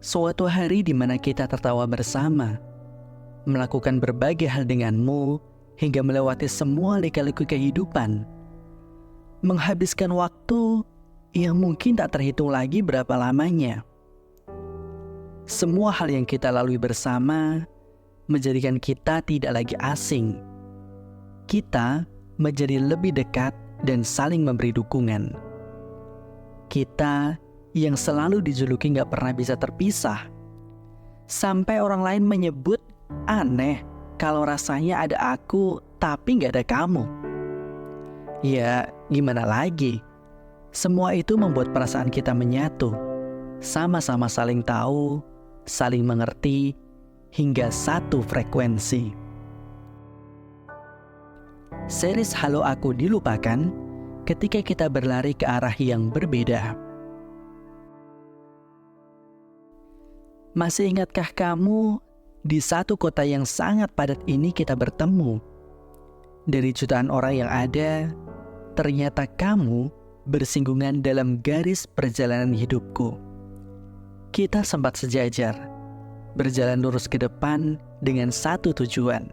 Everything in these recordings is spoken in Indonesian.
Suatu hari di mana kita tertawa bersama, melakukan berbagai hal denganmu, hingga melewati semua lika-liku kehidupan. Menghabiskan waktu yang mungkin tak terhitung lagi berapa lamanya. Semua hal yang kita lalui bersama menjadikan kita tidak lagi asing. Kita menjadi lebih dekat dan saling memberi dukungan. Kita yang selalu dijuluki gak pernah bisa terpisah. Sampai orang lain menyebut aneh kalau rasanya ada aku tapi gak ada kamu. Ya, gimana lagi? Semua itu membuat perasaan kita menyatu. Sama-sama saling tahu, saling mengerti, hingga satu frekuensi. Series Halo Aku dilupakan ketika kita berlari ke arah yang berbeda. Masih ingatkah kamu, di satu kota yang sangat padat ini kita bertemu? Dari jutaan orang yang ada, ternyata kamu bersinggungan dalam garis perjalanan hidupku. Kita sempat sejajar, berjalan lurus ke depan dengan satu tujuan.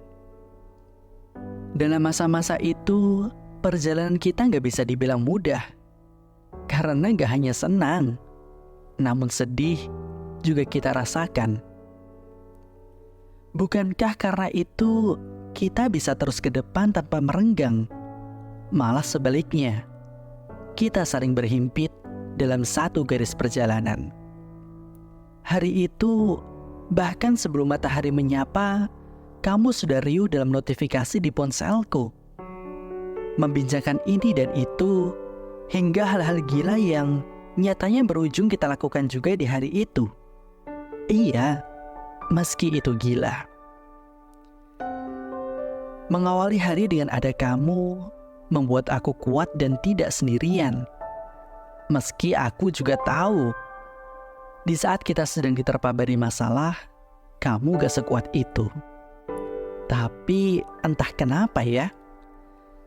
Dalam masa-masa itu, perjalanan kita gak bisa dibilang mudah. Karena gak hanya senang, namun sedih juga kita rasakan. Bukankah karena itu kita bisa terus ke depan tanpa merenggang? Malah sebaliknya, kita saling berhimpit dalam satu garis perjalanan. Hari itu, bahkan sebelum matahari menyapa, kamu sudah riuh dalam notifikasi di ponselku. Membincangkan ini dan itu, hingga hal-hal gila yang nyatanya berujung kita lakukan juga di hari itu. Iya, meski itu gila. Mengawali hari dengan ada kamu membuat aku kuat dan tidak sendirian. Meski aku juga tahu, di saat kita sedang diterpa badai masalah, kamu gak sekuat itu. Tapi entah kenapa ya,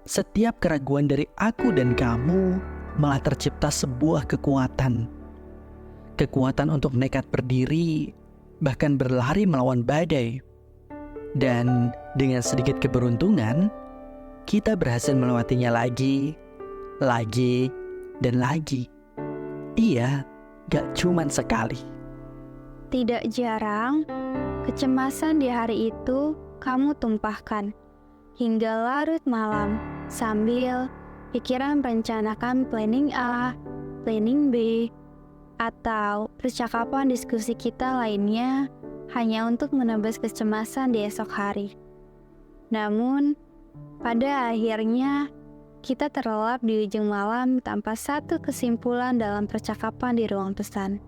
setiap keraguan dari aku dan kamu malah tercipta sebuah kekuatan. Kekuatan untuk nekat berdiri, bahkan berlari melawan badai. Dan dengan sedikit keberuntungan, kita berhasil melewatinya lagi, dan lagi. Iya, gak cuman sekali. Tidak jarang, kecemasan di hari itu kamu tumpahkan hingga larut malam sambil pikiran merencanakan planning A, planning B, atau percakapan diskusi kita lainnya hanya untuk menebas kecemasan di esok hari. Namun, pada akhirnya kita terlelap di ujung malam tanpa satu kesimpulan dalam percakapan di ruang pesan.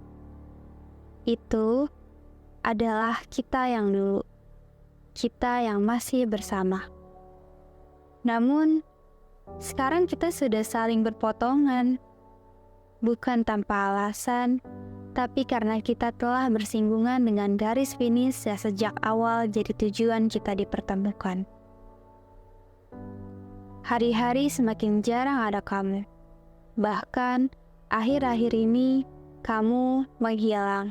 Itu adalah kita yang dulu, kita yang masih bersama. Namun, sekarang kita sudah saling berpotongan. Bukan tanpa alasan, tapi karena kita telah bersinggungan dengan garis finish yang sejak awal jadi tujuan kita dipertemukan. Hari-hari semakin jarang ada kamu. Bahkan, akhir-akhir ini, kamu menghilang.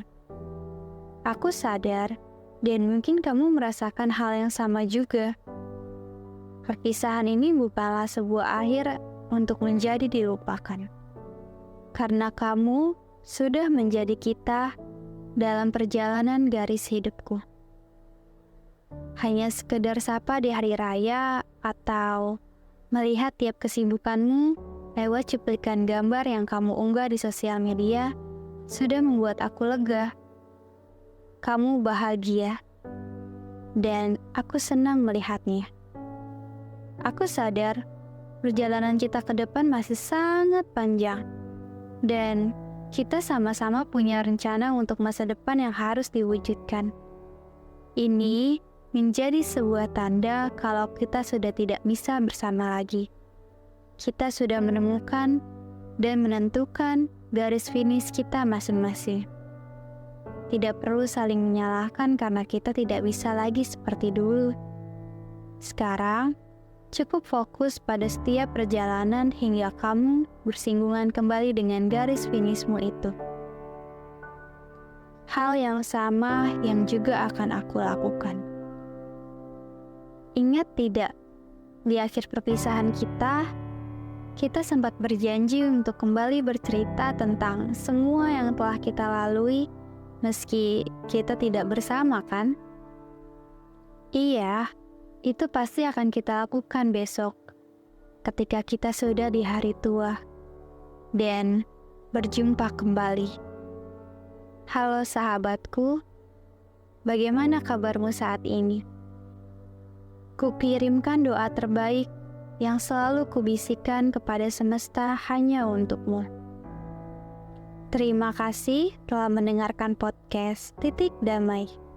Aku sadar, dan mungkin kamu merasakan hal yang sama juga. Perpisahan ini bukanlah sebuah akhir untuk menjadi dilupakan. Karena kamu sudah menjadi kita dalam perjalanan garis hidupku. Hanya sekedar sapa di hari raya atau melihat tiap kesibukanmu lewat cuplikan gambar yang kamu unggah di sosial media sudah membuat aku lega. Kamu bahagia, dan aku senang melihatnya. Aku sadar perjalanan kita ke depan masih sangat panjang. Dan kita sama-sama punya rencana untuk masa depan yang harus diwujudkan. Ini menjadi sebuah tanda kalau kita sudah tidak bisa bersama lagi. Kita sudah menemukan dan menentukan garis finish kita masing-masing. Tidak perlu saling menyalahkan karena kita tidak bisa lagi seperti dulu. Sekarang, cukup fokus pada setiap perjalanan hingga kamu bersinggungan kembali dengan garis finishmu itu. hal yang sama yang juga akan aku lakukan. Ingat tidak, di akhir perpisahan kita sempat berjanji untuk kembali bercerita tentang semua yang telah kita lalui meski kita tidak bersama, kan? Iya, itu pasti akan kita lakukan besok ketika kita sudah di hari tua dan berjumpa kembali. Halo sahabatku, bagaimana kabarmu saat ini? Kukirimkan doa terbaik yang selalu kubisikkan kepada semesta hanya untukmu. Terima kasih telah mendengarkan podcast Titik Damai.